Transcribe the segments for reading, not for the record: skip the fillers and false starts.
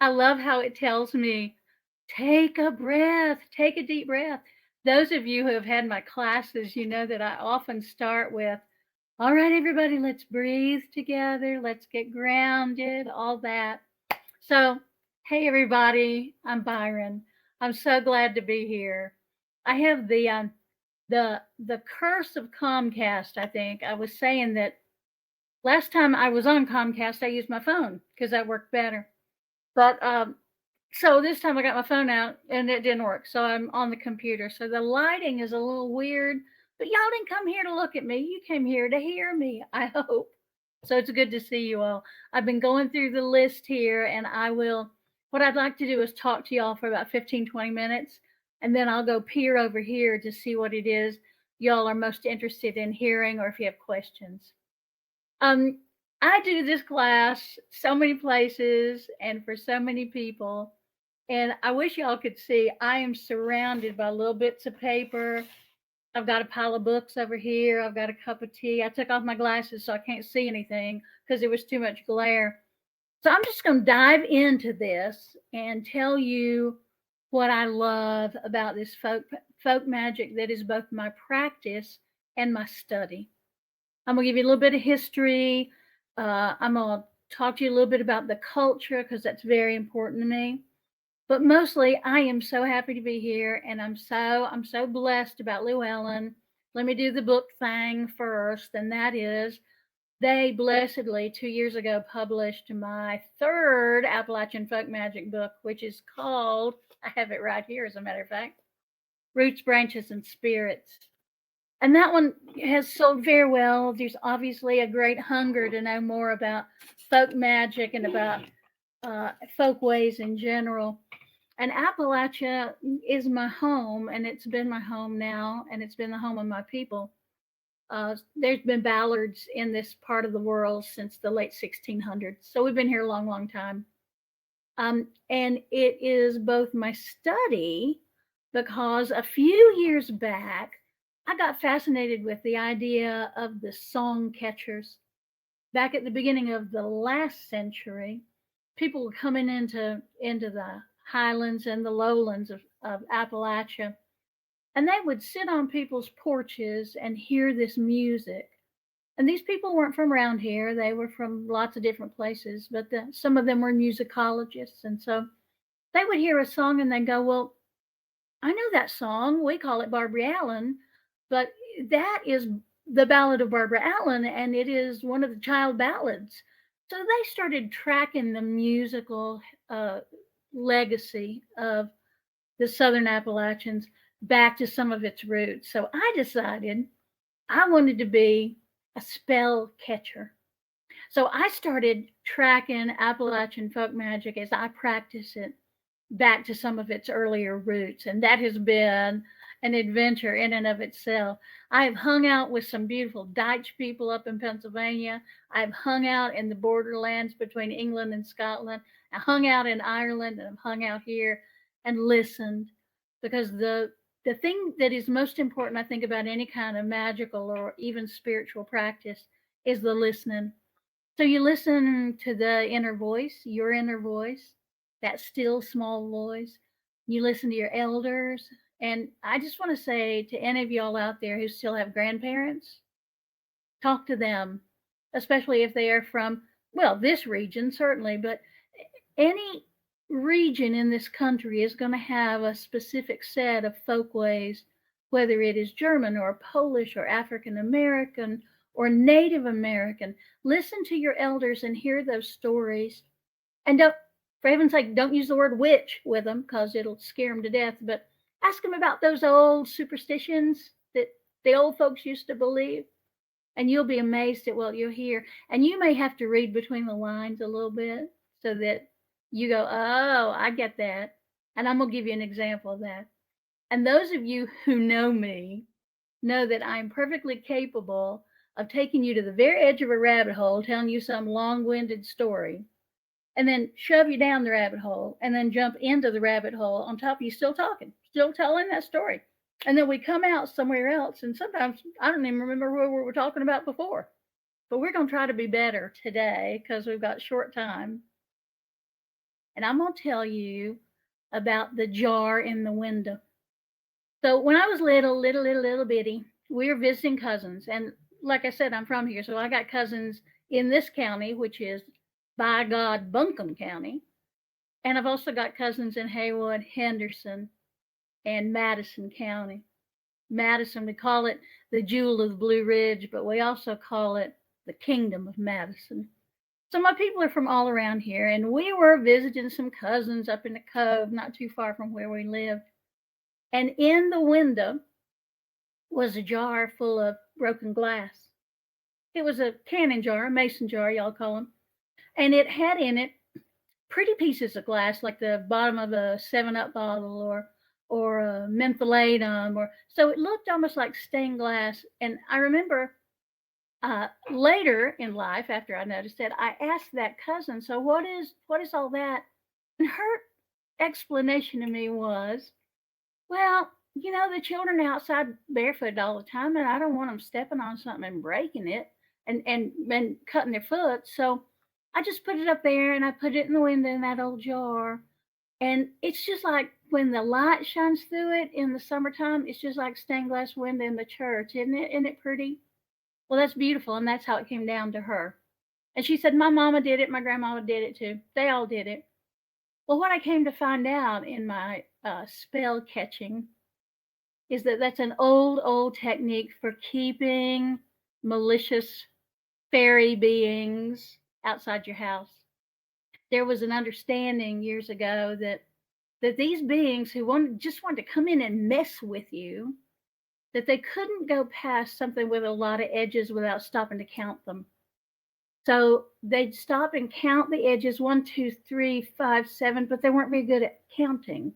I love how it tells me, take a breath, take a deep breath. Those of you who have had my classes, you know that I often start with, all right, everybody, let's breathe together. Let's get grounded, all that. So, hey, everybody, I'm Byron. I'm so glad to be here. I have the curse of Comcast. I think I was saying that last time I was on Comcast, I used my phone because that worked better. But so this time I got my phone out and it didn't work. So I'm on the computer. So the lighting is a little weird, but y'all didn't come here to look at me. You came here to hear me, I hope. So it's good to see you all. I've been going through the list here and what I'd like to do is talk to y'all for about 15, 20 minutes. And then I'll go peer over here to see what it is y'all are most interested in hearing or if you have questions. Um, I do this class so many places and for so many people. And I wish y'all could see I am surrounded by little bits of paper. I've got a pile of books over here. I've got a cup of tea. I took off my glasses so I can't see anything because there was too much glare. So I'm just going to dive into this and tell you what I love about this folk magic that is both my practice and my study. I'm going to give you a little bit of history. I'm going to talk to you a little bit about the culture because that's very important to me. But mostly, I am so happy to be here, and I'm so blessed about Llewellyn. Let me do the book thing first, and that is they blessedly 2 years ago published my third Appalachian folk magic book, which is called, I have it right here as a matter of fact, Roots, Branches, and Spirits. And that one has sold very well. There's obviously a great hunger to know more about folk magic and about folk ways in general. And Appalachia is my home, and it's been my home now, and it's been the home of my people. There's been Ballards in this part of the world since the late 1600s, so we've been here a long, long time. And it is both my study because a few years back, I got fascinated with the idea of the song catchers. Back at the beginning of the last century, people were coming into the highlands and the lowlands of Appalachia, and they would sit on people's porches and hear this music. And these people weren't from around here; they were from lots of different places. But some of them were musicologists, and so they would hear a song and they'd go, "Well, I know that song. We call it Barbara Allen, but that is the Ballad of Barbara Allen, and it is one of the child ballads." So they started tracking the musical legacy of the Southern Appalachians back to some of its roots. So I decided I wanted to be a spell catcher. So I started tracking Appalachian folk magic as I practice it back to some of its earlier roots. And that has been an adventure in and of itself. I have hung out with some beautiful Dyche people up in Pennsylvania. I've hung out in the borderlands between England and Scotland. I hung out in Ireland and I've hung out here and listened because the thing that is most important, I think, about any kind of magical or even spiritual practice is the listening. So you listen to the inner voice, your inner voice, that still small voice. You listen to your elders. And I just want to say to any of y'all out there who still have grandparents, talk to them, especially if they are from, well, this region, certainly, but any region in this country is going to have a specific set of folkways, whether it is German or Polish or African American or Native American. Listen to your elders and hear those stories. And don't, for heaven's sake, don't use the word witch with them because it'll scare them to death. But ask them about those old superstitions that the old folks used to believe. And you'll be amazed at what you'll hear. And you may have to read between the lines a little bit so that you go, oh, I get that. And I'm going to give you an example of that. And those of you who know me know that I'm perfectly capable of taking you to the very edge of a rabbit hole, telling you some long winded story, and then shove you down the rabbit hole, and then jump into the rabbit hole on top of you still talking, still telling that story. And then we come out somewhere else, and sometimes I don't even remember what we were talking about before. But we're going to try to be better today because we've got short time. And I'm going to tell you about the jar in the window. So when I was little bitty, we were visiting cousins. And like I said, I'm from here. So I got cousins in this county, which is, by God, Buncombe County. And I've also got cousins in Haywood, Henderson, and Madison County. Madison, we call it the Jewel of the Blue Ridge, but we also call it the Kingdom of Madison. So my people are from all around here, and we were visiting some cousins up in the cove, not too far from where we lived. And in the window was a jar full of broken glass. It was a cannon jar, a mason jar, y'all call them. And it had in it pretty pieces of glass, like the bottom of a 7-Up bottle or a mentholatum, or so it looked almost like stained glass. And I remember later in life, after I noticed it, I asked that cousin, "So what is all that?" And her explanation to me was, "Well, the children are outside barefoot all the time, and I don't want them stepping on something and breaking it and cutting their foot. So I just put it up there and I put it in the window in that old jar. And it's just like when the light shines through it in the summertime, it's just like stained glass window in the church, isn't it? Isn't it pretty?" Well, that's beautiful, and that's how it came down to her. And she said, "My mama did it, my grandmama did it too. They all did it." Well, what I came to find out in my spell catching is that that's an old technique for keeping malicious fairy beings outside your house. There was an understanding years ago that these beings who just wanted to come in and mess with you, that they couldn't go past something with a lot of edges without stopping to count them. So they'd stop and count the edges, 1, 2, 3, 5, 7, but they weren't very good at counting.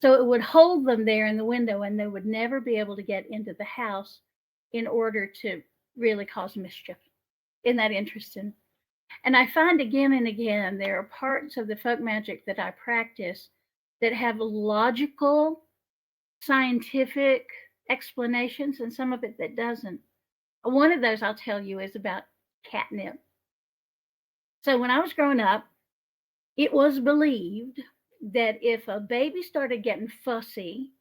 So it would hold them there in the window, and they would never be able to get into the house in order to really cause mischief. Isn't that interesting? And I find again and again there are parts of the folk magic that I practice that have logical, scientific explanations, and some of it that doesn't. One of those I'll tell you is about catnip. So when I was growing up, it was believed that if a baby started getting fussy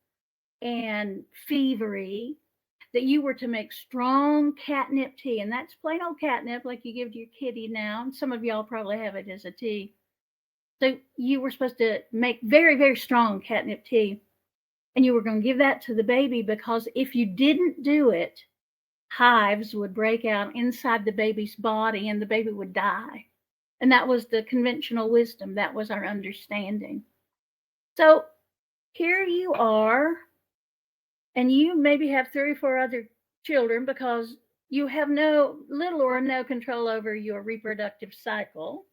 and fevery, that you were to make strong catnip tea. And that's plain old catnip like you give to your kitty now. And some of y'all probably have it as a tea. So you were supposed to make very, very strong catnip tea. And you were going to give that to the baby, because if you didn't do it, hives would break out inside the baby's body and the baby would die. And that was the conventional wisdom. That was our understanding. So here you are, and you maybe have 3 or 4 other children because you have little or no control over your reproductive cycle.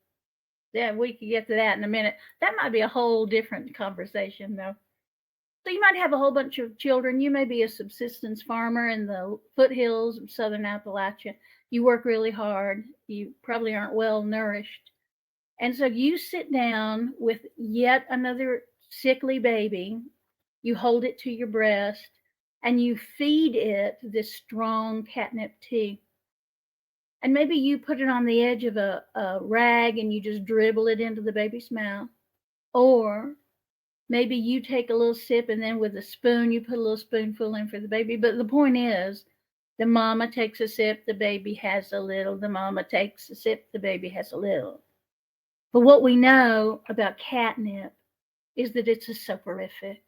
Yeah, we could get to that in a minute. That might be a whole different conversation, though. So you might have a whole bunch of children. You may be a subsistence farmer in the foothills of southern Appalachia. You work really hard. You probably aren't well nourished. And so you sit down with yet another sickly baby. You hold it to your breast and you feed it this strong catnip tea. And maybe you put it on the edge of a rag and you just dribble it into the baby's mouth. Or maybe you take a little sip and then with a spoon, you put a little spoonful in for the baby. But the point is, the mama takes a sip, the baby has a little. The mama takes a sip, the baby has a little. But what we know about catnip is that it's a soporific.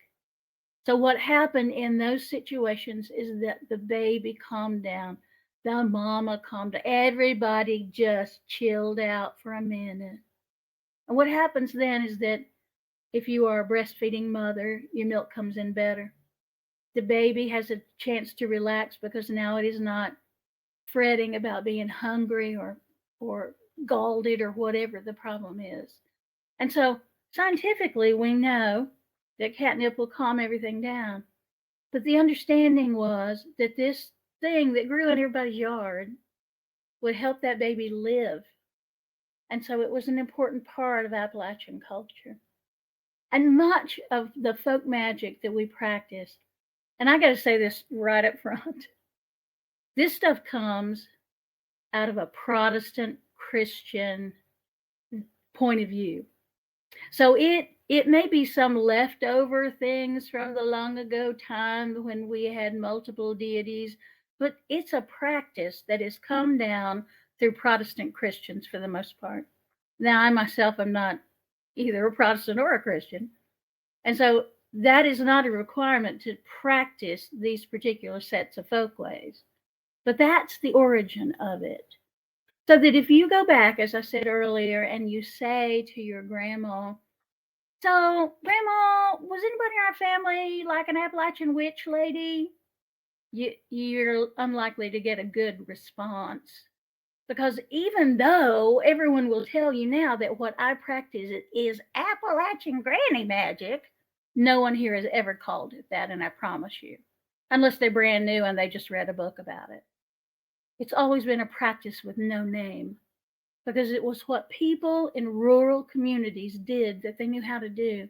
So what happened in those situations is that the baby calmed down. The mama calmed down. Everybody just chilled out for a minute. And what happens then is that if you are a breastfeeding mother, your milk comes in better. The baby has a chance to relax because now it is not fretting about being hungry or scalded or whatever the problem is. And so scientifically, we know that catnip will calm everything down. But the understanding was that this thing that grew in everybody's yard would help that baby live. And so it was an important part of Appalachian culture. And much of the folk magic that we practice, and I got to say this right up front, this stuff comes out of a Protestant Christian point of view. So it may be some leftover things from the long ago time when we had multiple deities, but it's a practice that has come down through Protestant Christians for the most part. Now, I myself am not either a Protestant or a Christian, and so that is not a requirement to practice these particular sets of folkways. But that's the origin of it. So that if you go back, as I said earlier, and you say to your grandma, so, Grandma, was anybody in our family like an Appalachian witch lady? You're unlikely to get a good response. Because even though everyone will tell you now that what I practice is Appalachian granny magic, no one here has ever called it that, and I promise you. Unless they're brand new and they just read a book about it. It's always been a practice with no name because it was what people in rural communities did that they knew how to do.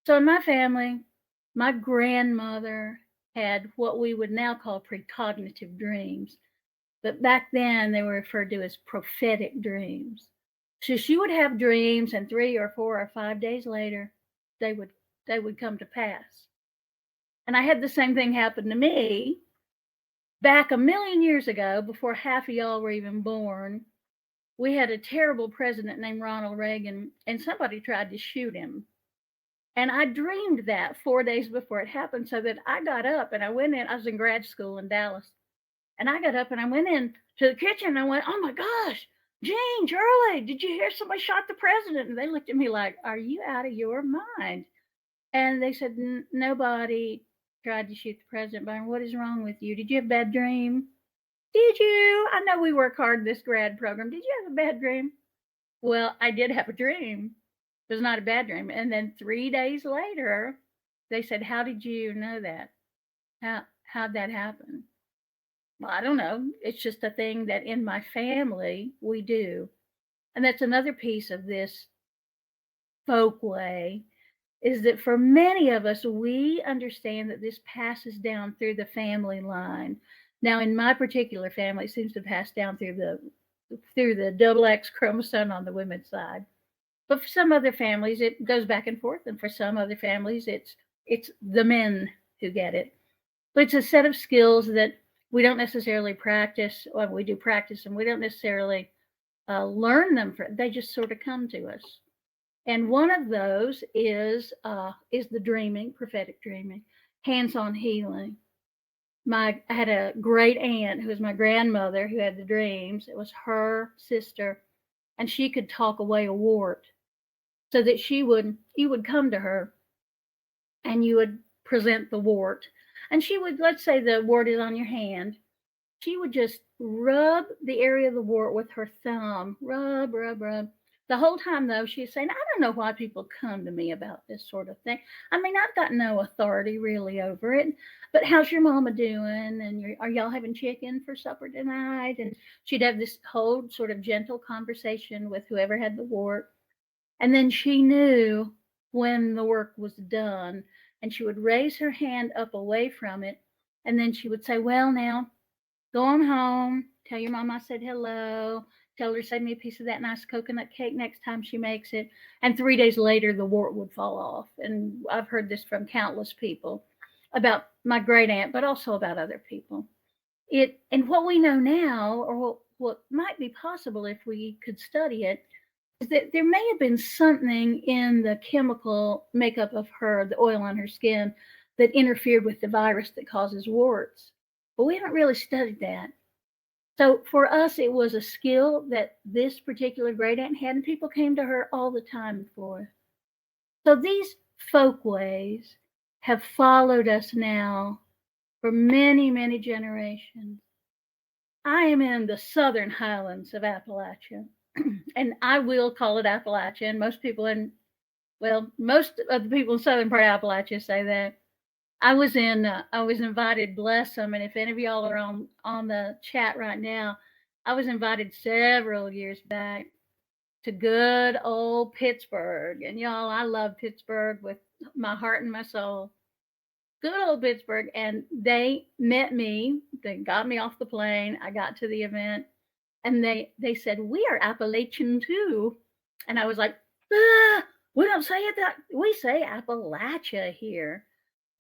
So in my family, my grandmother had what we would now call precognitive dreams, but back then they were referred to as prophetic dreams. So she would have dreams, and 3 or 4 or 5 days later, they would they would come to pass. And I had the same thing happen to me back a million years ago, before half of y'all were even born. We had a terrible president named Ronald Reagan, and somebody tried to shoot him. And I dreamed that 4 days before it happened, so that I got up and I went in. I was in grad school in Dallas. And I got up and I went in to the kitchen and I went, oh my gosh, Jane, Charlie, did you hear somebody shot the president? And they looked at me like, are you out of your mind? And they said, nobody tried to shoot the president. Byron, what is wrong with you? Did you have a bad dream? Did you? I know we work hard in this grad program. Did you have a bad dream? Well, I did have a dream. It was not a bad dream. And then 3 days later, they said, how did you know that? How'd that happen? Well, I don't know. It's just a thing that in my family we do. And that's another piece of this folk way, is that for many of us, we understand that this passes down through the family line. Now, in my particular family, it seems to pass down through the double X chromosome on the women's side. But for some other families, it goes back and forth, and for some other families, it's the men who get it. But it's a set of skills that we don't necessarily practice. Well, we do practice them. We don't necessarily learn them. They just sort of come to us. And one of those is the dreaming, prophetic dreaming, hands-on healing. I had a great aunt who was my grandmother who had the dreams. It was her sister, and she could talk away a wart, so that you would come to her, and you would present the wart, and she would, let's say the wart is on your hand, she would just rub the area of the wart with her thumb, rub, rub, rub. The whole time, though, she's saying, I don't know why people come to me about this sort of thing. I mean, I've got no authority really over it, but how's your mama doing? And are y'all having chicken for supper tonight? And she'd have this whole sort of gentle conversation with whoever had the wart. And then she knew when the work was done, and she would raise her hand up away from it. And then she would say, well, now, go on home, tell your mom I said hello, tell her to save me a piece of that nice coconut cake next time she makes it. And 3 days later, the wart would fall off. And I've heard this from countless people about my great aunt, but also about other people. And what we know now, or what might be possible if we could study it, is that there may have been something in the chemical makeup of the oil on her skin, that interfered with the virus that causes warts. But we haven't really studied that. So for us, it was a skill that this particular great aunt had, and people came to her all the time for. So these folk ways have followed us now for many, many generations. I am in the southern highlands of Appalachia, and I will call it Appalachian. Most of the people in southern part of Appalachia say that. I was invited, bless them, and if any of y'all are on the chat right now, I was invited several years back to good old Pittsburgh. And y'all, I love Pittsburgh with my heart and my soul. Good old Pittsburgh. And they met me. They got me off the plane. I got to the event, and they said, we are Appalachian too. And I was like, We don't say it that we say Appalachia here.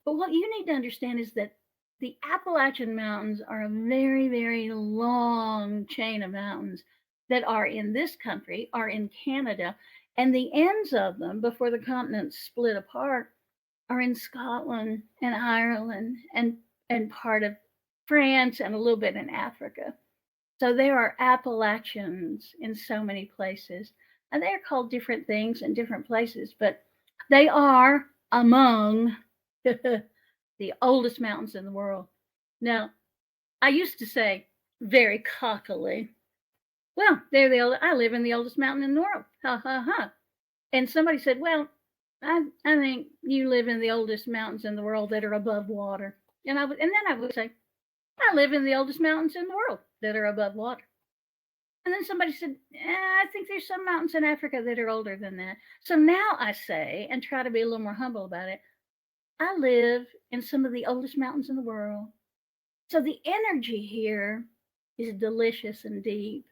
But what you need to understand is that the Appalachian Mountains are a very, very long chain of mountains that are in this country, are in Canada, and the ends of them, before the continents split apart, are in Scotland and Ireland and part of France and a little bit in Africa. So there are Appalachians in so many places, and they're called different things in different places, but they are among the oldest mountains in the world. Now, I used to say very cockily, well, I live in the oldest mountain in the world. Ha ha ha. And somebody said, well, I think you live in the oldest mountains in the world that are above water. And then I would say, I live in the oldest mountains in the world that are above water. And then somebody said, I think there's some mountains in Africa that are older than that. So now I say, and try to be a little more humble about it, I live in some of the oldest mountains in the world. So the energy here is delicious and deep.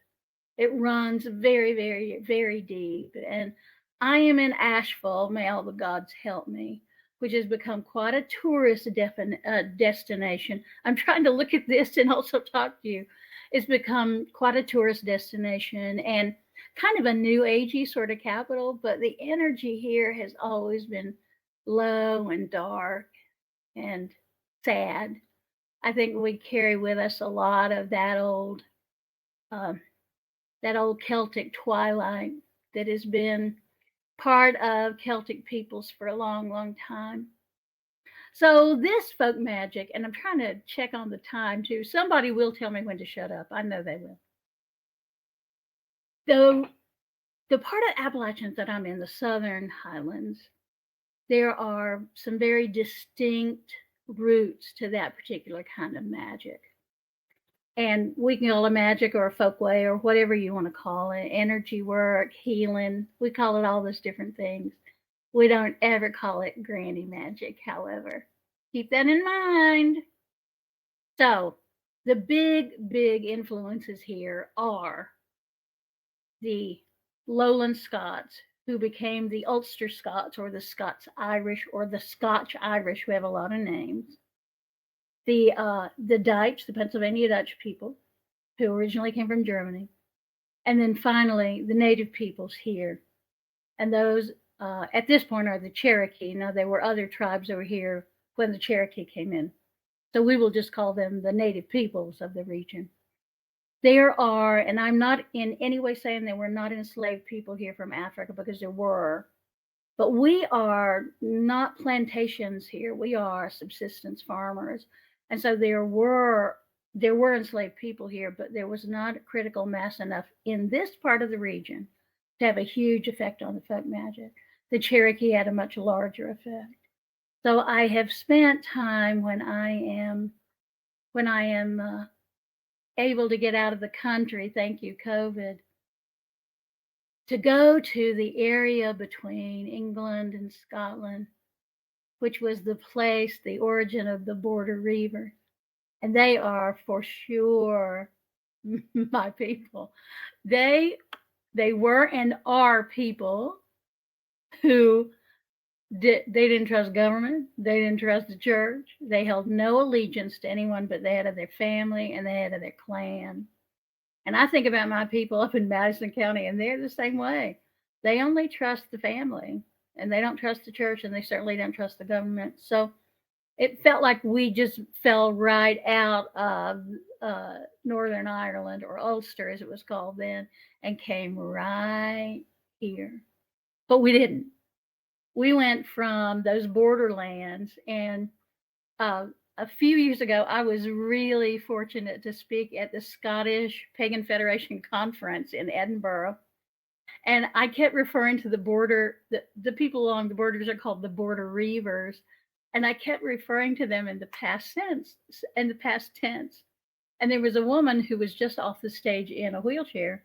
It runs very, very, very deep. And I am in Asheville, may all the gods help me, which has become quite a tourist destination. I'm trying to look at this and also talk to you. It's become quite a tourist destination and kind of a new agey sort of capital, but the energy here has always been low and dark and sad. I think we carry with us a lot of that old Celtic twilight that has been part of Celtic peoples for a long, long time. So this folk magic, and I'm trying to check on the time too. Somebody will tell me when to shut up. I know they will. The part of Appalachians that I'm in, the Southern Highlands, there are some very distinct roots to that particular kind of magic. And we can call it magic or a folk way or whatever you want to call it, energy work, healing. We call it all those different things. We don't ever call it granny magic, however. Keep that in mind. So the big influences here are the Lowland Scots, who became the Ulster Scots or the Scots Irish or the Scotch Irish, who have a lot of names. The Dutch, the Pennsylvania Dutch people, who originally came from Germany. And then finally, the native peoples here. And those, at this point, are the Cherokee. Now, there were other tribes over here when the Cherokee came in. So we will just call them the native peoples of the region. There are, and I'm not in any way saying there were not enslaved people here from Africa, because there were, but we are not plantations here. We are subsistence farmers. And so there were enslaved people here, but there was not a critical mass enough in this part of the region to have a huge effect on the folk magic. The Cherokee had a much larger effect. So I have spent time when I am able to get out of the country, thank you, COVID, to go to the area between England and Scotland, which was the place, the origin of the border reaver. And they are for sure my people. They were and are people who they didn't trust government. They didn't trust the church. They held no allegiance to anyone but the head of their family and the head of their clan. And I think about my people up in Madison County, and they're the same way. They only trust the family, and they don't trust the church, and they certainly don't trust the government. So it felt like we just fell right out of Northern Ireland, or Ulster as it was called then, and came right here. But we didn't. We went from those borderlands, and a few years ago, I was really fortunate to speak at the Scottish Pagan Federation Conference in Edinburgh. And I kept referring to the border, the people along the borders are called the border reavers. And I kept referring to them in the past tense. And there was a woman who was just off the stage in a wheelchair,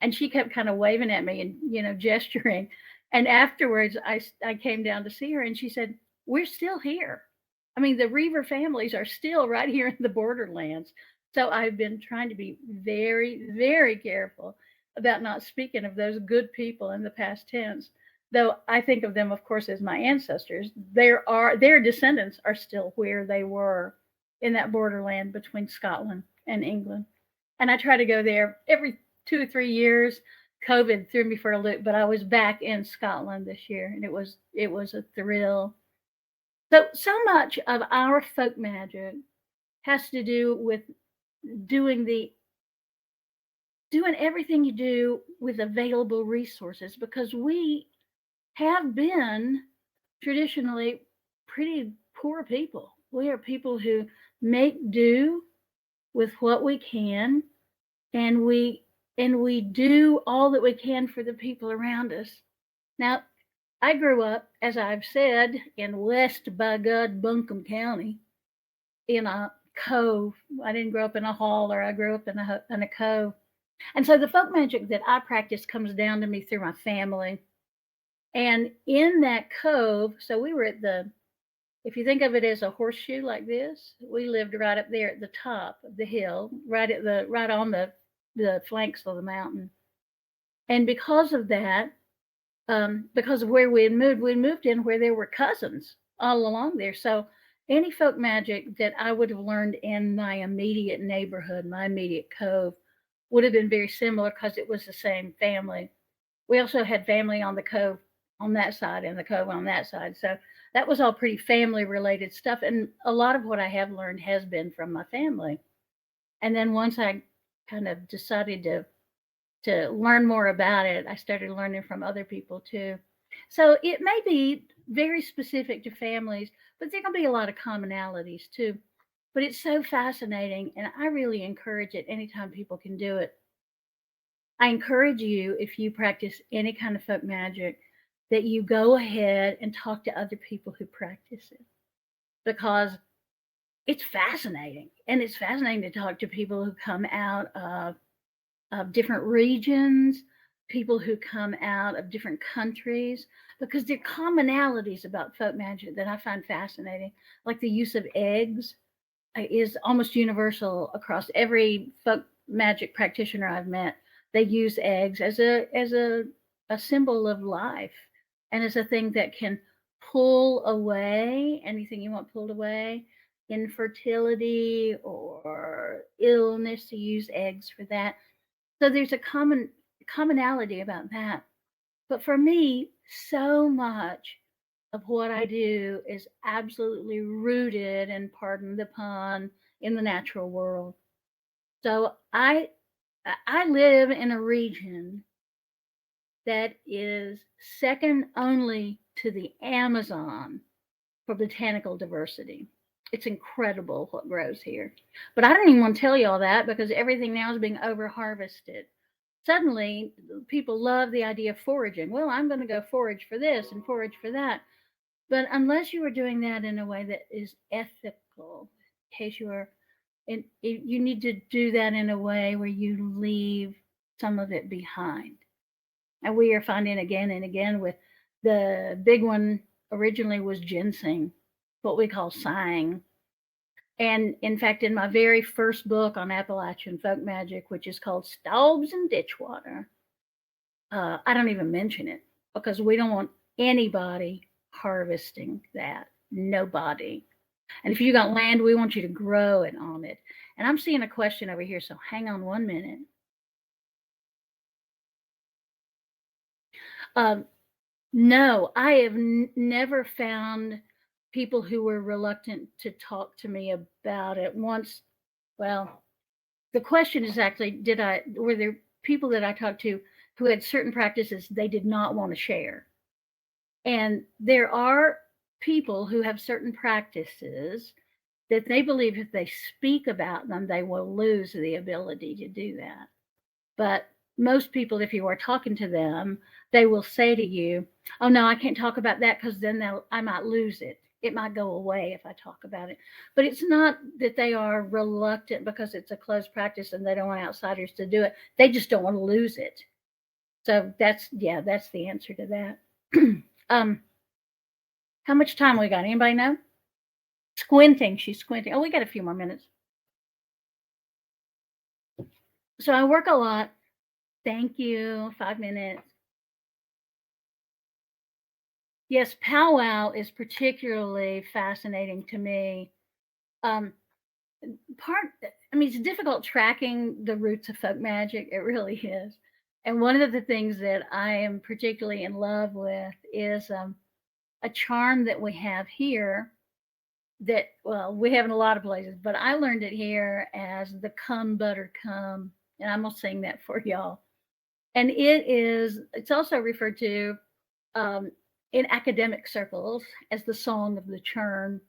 and she kept kind of waving at me and, gesturing. And afterwards, I came down to see her, and she said, we're still here. I mean, the Reaver families are still right here in the borderlands. So I've been trying to be very, very careful about not speaking of those good people in the past tense. though I think of them, of course, as my ancestors, their descendants are still where they were in that borderland between Scotland and England. And I try to go there every 2 or 3 years. COVID threw me for a loop, but I was back in Scotland this year, and it was a thrill. So much of our folk magic has to do with doing the doing everything you do with available resources, because we have been traditionally pretty poor people. We are people who make do with what we can, and we do all that we can for the people around us. Now, I grew up, as I've said, in West by God Buncombe County in a cove. I didn't grow up in a holler. I grew up in a cove. And so the folk magic that I practice comes down to me through my family. And in that cove, so we were at if you think of it as a horseshoe like this, we lived right up there at the top of the hill, right on the flanks of the mountain. And because of that, because of where we moved in where there were cousins all along there. So any folk magic that I would have learned in my immediate neighborhood, my immediate cove, would have been very similar because it was the same family. We also had family on the cove on that side and the cove on that side. So that was all pretty family related stuff. And a lot of what I have learned has been from my family. And then once I kind of decided to learn more about it, I started learning from other people too. So it may be very specific to families, but there can be a lot of commonalities too. But it's so fascinating, and I really encourage it anytime people can do it. I encourage you, if you practice any kind of folk magic, that you go ahead and talk to other people who practice it, because it's fascinating. And it's fascinating to talk to people who come out of different regions, people who come out of different countries, because there are commonalities about folk magic that I find fascinating, like the use of eggs is almost universal across every folk magic practitioner I've met. They use eggs as a symbol of life, and as a thing that can pull away anything you want pulled away, infertility or illness. To use eggs for that. So there's a commonality about that. But for me, so much of what I do is absolutely rooted, and pardon the pun, in the natural world. So I live in a region that is second only to the Amazon for botanical diversity. It's incredible what grows here. But I don't even want to tell you all that, because everything now is being over harvested. Suddenly, people love the idea of foraging. Well, I'm going to go forage for this and forage for that. But unless you are doing that in a way that is ethical, in case you are, you need to do that in a way where you leave some of it behind. And we are finding again and again with the big one originally was ginseng, what we call sang. And in fact, in my very first book on Appalachian folk magic, which is called Staubs and Ditchwater, I don't even mention it, because we don't want anybody harvesting that. Nobody. And if you got land, we want you to grow it on it. And I'm seeing a question over here, so hang on 1 minute. No, I have never found people who were reluctant to talk to me about it. Once, well, the question is actually, were there people that I talked to who had certain practices they did not want to share? And there are people who have certain practices that they believe if they speak about them, they will lose the ability to do that. But most people, if you are talking to them, they will say to you, "Oh no, I can't talk about that, because then I might lose it. It might go away if I talk about it." But it's not that they are reluctant because it's a closed practice and they don't want outsiders to do it. They just don't want to lose it. So that's the answer to that. How much time we got? Anybody know? Squinting. She's squinting. Oh, we got a few more minutes. So I work a lot. Thank you. 5 minutes. Yes, powwow is particularly fascinating to me. Um, it's difficult tracking the roots of folk magic. It really is. And one of the things that I am particularly in love with is a charm that we have here that, well, we have in a lot of places, but I learned it here as the come butter come. And I'm going to sing that for y'all. And it's also referred to um, in academic circles as the song of the churn.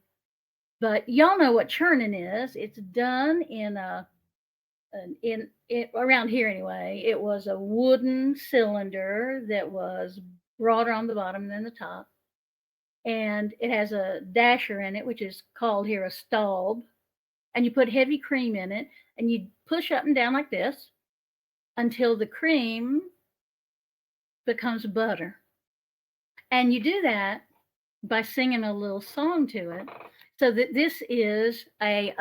But y'all know what churning is. It's done in around here anyway. It was a wooden cylinder that was broader on the bottom than the top, and it has a dasher in it, which is called here a stalb. And you put heavy cream in it, and you push up and down like this until the cream becomes butter. And you do that by singing a little song to it. So that this is it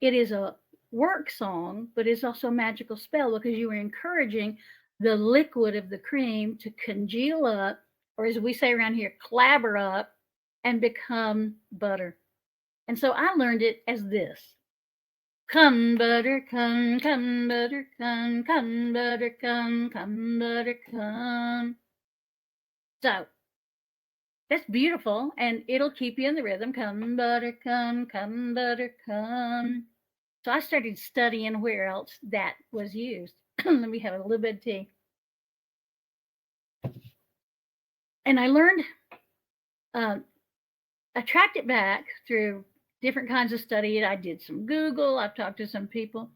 is a work song, but it's also a magical spell because you are encouraging the liquid of the cream to congeal up, or as we say around here, clabber up and become butter. And so I learned it as this. Come butter, come butter, come butter, come butter, come. So that's beautiful, and it'll keep you in the rhythm. Come butter, come butter, come. So I started studying where else that was used. Let me have a little bit of tea. And I learned, I tracked it back through different kinds of study. I did some Google. I've talked to some people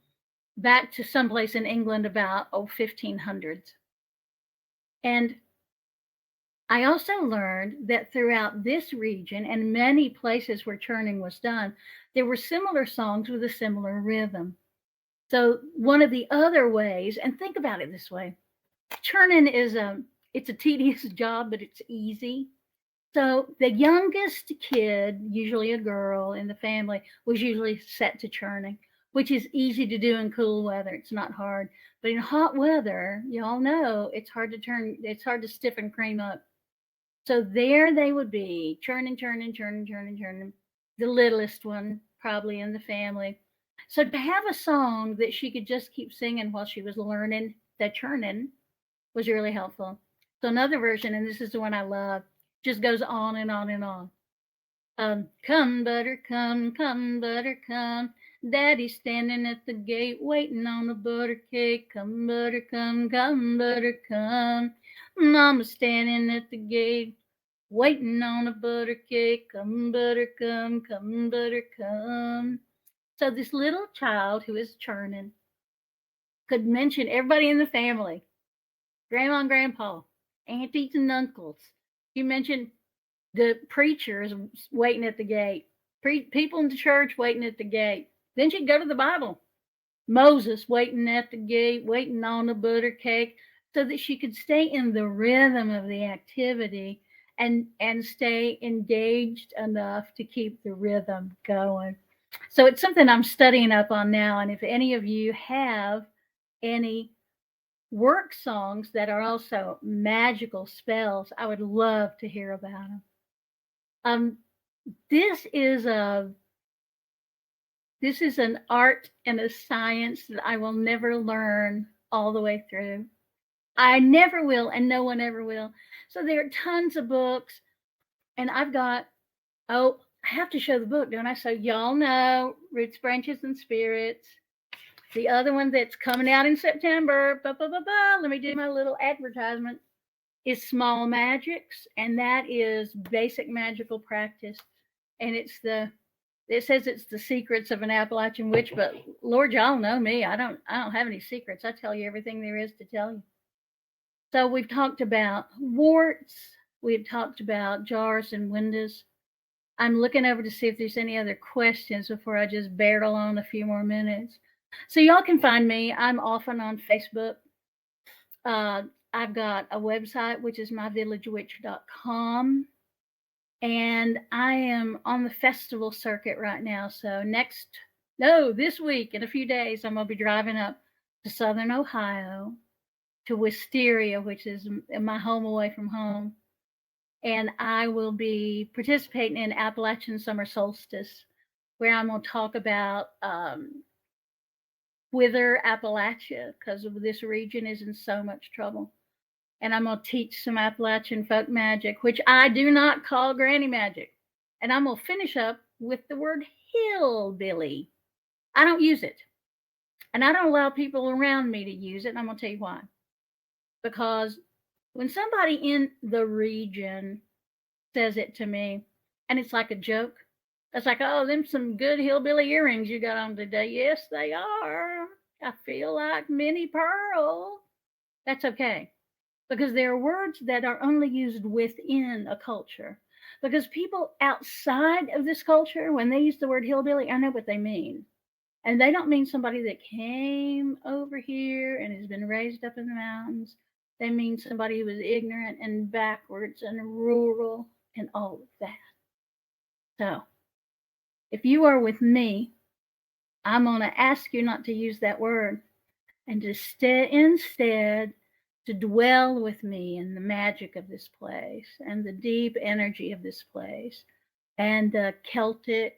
back to someplace in England about 1500s. And I also learned that throughout this region and many places where churning was done, there were similar songs with a similar rhythm. So one of the other ways, and think about it this way, churning is it's a tedious job, but it's easy. So the youngest kid, usually a girl in the family, was usually set to churning, which is easy to do in cool weather. It's not hard. But in hot weather, y'all know it's hard to stiffen cream up. So there they would be, churning, the littlest one probably in the family. So to have a song that she could just keep singing while she was learning the churning was really helpful. So another version, and this is the one I love, just goes on and on and on. Come butter, come butter, come. Daddy's standing at the gate waiting on a butter cake. Come butter, come butter, come. Mama's standing at the gate waiting on a butter cake. Come butter, come butter, come. So this little child who is churning could mention everybody in the family, grandma and grandpa, aunties and uncles. You mentioned the preachers waiting at the gate, people in the church waiting at the gate. Then she'd go to the Bible. Moses waiting at the gate, waiting on a butter cake, so that she could stay in the rhythm of the activity and stay engaged enough to keep the rhythm going. So it's something I'm studying up on now. And if any of you have any work songs that are also magical spells, I would love to hear about them. This is an art and a science that I will never learn all the way through. I never will, and no one ever will. So there are tons of books, and I've got, I have to show the book, don't I? So y'all know Roots, Branches, and Spirits. The other one that's coming out in September, let me do my little advertisement, is Small Magics, and that is basic magical practice. And it says it's the secrets of an Appalachian witch, but Lord, y'all know me. I don't have any secrets. I tell you everything there is to tell you. So we've talked about warts. We've talked about jars and windows. I'm looking over to see if there's any other questions before I just barrel on a few more minutes. So y'all can find me. I'm often on Facebook. I've got a website, which is myvillagewitch.com. And I am on the festival circuit right now. So this week, in a few days, I'm going to be driving up to Southern Ohio to Wisteria, which is my home away from home. and I will be participating in Appalachian Summer Solstice, where I'm going to talk about Wither Appalachia, because this region is in so much trouble. And I'm going to teach some Appalachian folk magic, which I do not call granny magic. And I'm going to finish up with the word hillbilly. I don't use it. And I don't allow people around me to use it. And I'm going to tell you why. Because when somebody in the region says it to me, and it's like a joke, it's like, oh, them some good hillbilly earrings you got on today. Yes, they are. I feel like Minnie Pearl. That's okay. Because there are words that are only used within a culture. Because people outside of this culture, when they use the word hillbilly, I know what they mean. And they don't mean somebody that came over here and has been raised up in the mountains. They mean somebody who was ignorant and backwards and rural and all of that. So, if you are with me, I'm going to ask you not to use that word and to instead to dwell with me in the magic of this place and the deep energy of this place and the Celtic,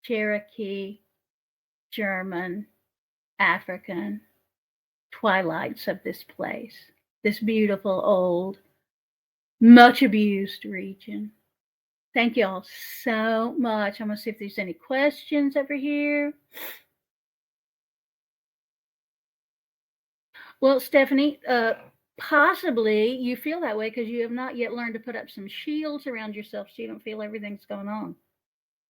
Cherokee, German, African twilights of this place, this beautiful, old, much abused region. Thank you all so much. I'm going to see if there's any questions over here. Well, Stephanie, possibly you feel that way because you have not yet learned to put up some shields around yourself so you don't feel everything's going on.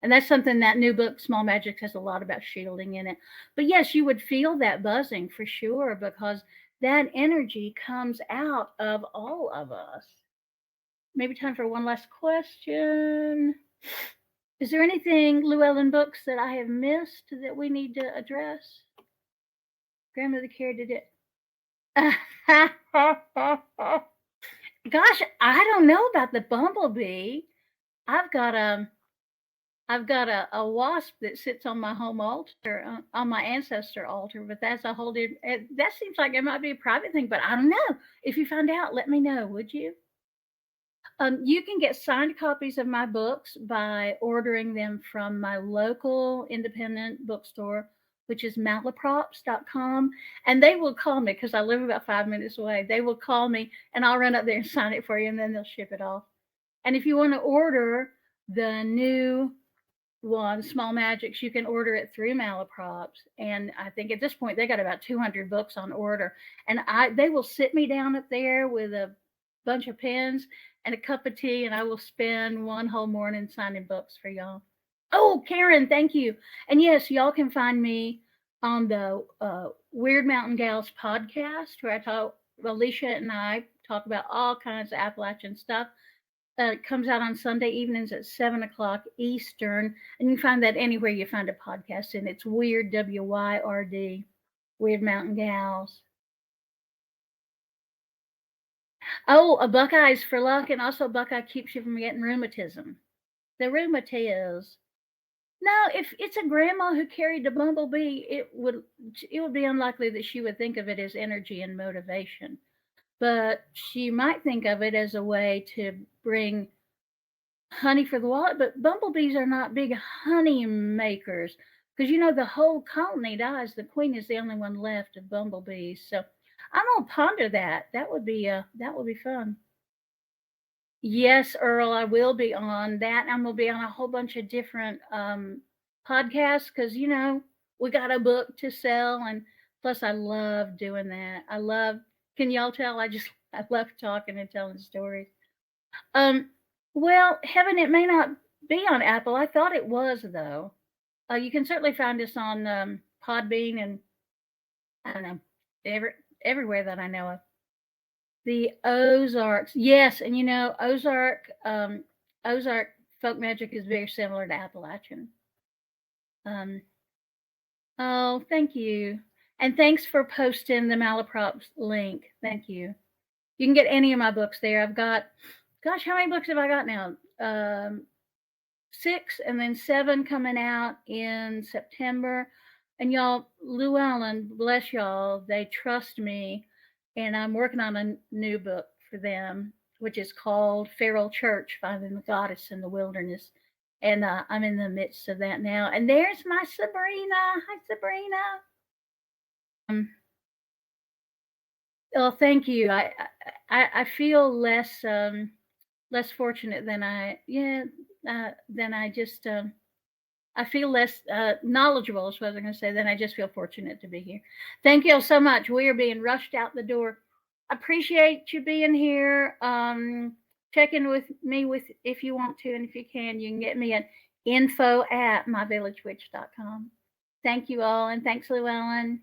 And that's something that new book, Small Magic, has a lot about shielding in it. But yes, you would feel that buzzing for sure because that energy comes out of all of us. Maybe time for one last question. Is there anything, Llewellyn books, that I have missed that we need to address? Grandmother Care did it. Gosh, I don't know about the bumblebee. I've got a wasp that sits on my home altar, on my ancestor altar, but that's a whole different. That seems like it might be a private thing, but I don't know. If you find out, let me know, would you? You can get signed copies of my books by ordering them from my local independent bookstore, which is malaprops.com. And they will call me because I live about 5 minutes away. They will call me and I'll run up there and sign it for you, and then they'll ship it off. And if you want to order the new one, Small Magics, you can order it through Malaprops. And I think at this point they got about 200 books on order. And they will sit me down up there with a bunch of pens and a cup of tea, and I will spend one whole morning signing books for y'all. Oh, Karen, thank you. And yes, y'all can find me on the Weird Mountain Gals podcast, where I talk, Alicia and I talk about all kinds of Appalachian stuff. It comes out on Sunday evenings at 7 o'clock Eastern, and you find that anywhere you find a podcast, and it's Weird, WYRD, Weird Mountain Gals. Oh, a Buckeye's for luck, and also Buckeye keeps you from getting rheumatism. The rheumatiz. No, if it's a grandma who carried the bumblebee, it would be unlikely that she would think of it as energy and motivation. But she might think of it as a way to bring honey for the wallet. But bumblebees are not big honey makers because the whole colony dies. The queen is the only one left of bumblebees. So I'm gonna ponder that. That would be fun. Yes, Earl, I will be on that. I'm gonna be on a whole bunch of different podcasts because we got a book to sell, and plus I love doing that. Can y'all tell? I love talking and telling stories. Well, Heaven, it may not be on Apple. I thought it was though. You can certainly find us on Podbean and I don't know everywhere that I know of. The Ozarks, yes, and Ozark folk magic is very similar to Appalachian. Oh, thank you, and thanks for posting the Malaprops link. Thank you. You can get any of my books there. I've got, gosh, how many books have I got now? 6, and then 7 coming out in September. And y'all, Llewellyn, bless y'all, they trust me. And I'm working on a new book for them. which is called Feral Church, Finding the Goddess in the Wilderness. And I'm in the midst of that now. And there's my Sabrina. Hi, Sabrina. Well, thank you. I feel less less fortunate than I just I feel less knowledgeable is what I was going to say. Then I just feel fortunate to be here. Thank you all so much. We are being rushed out the door. Appreciate you being here. Check in with me if you want to, and if you can get me at info@myvillagewitch.com. Thank you all, and thanks, Llewellyn.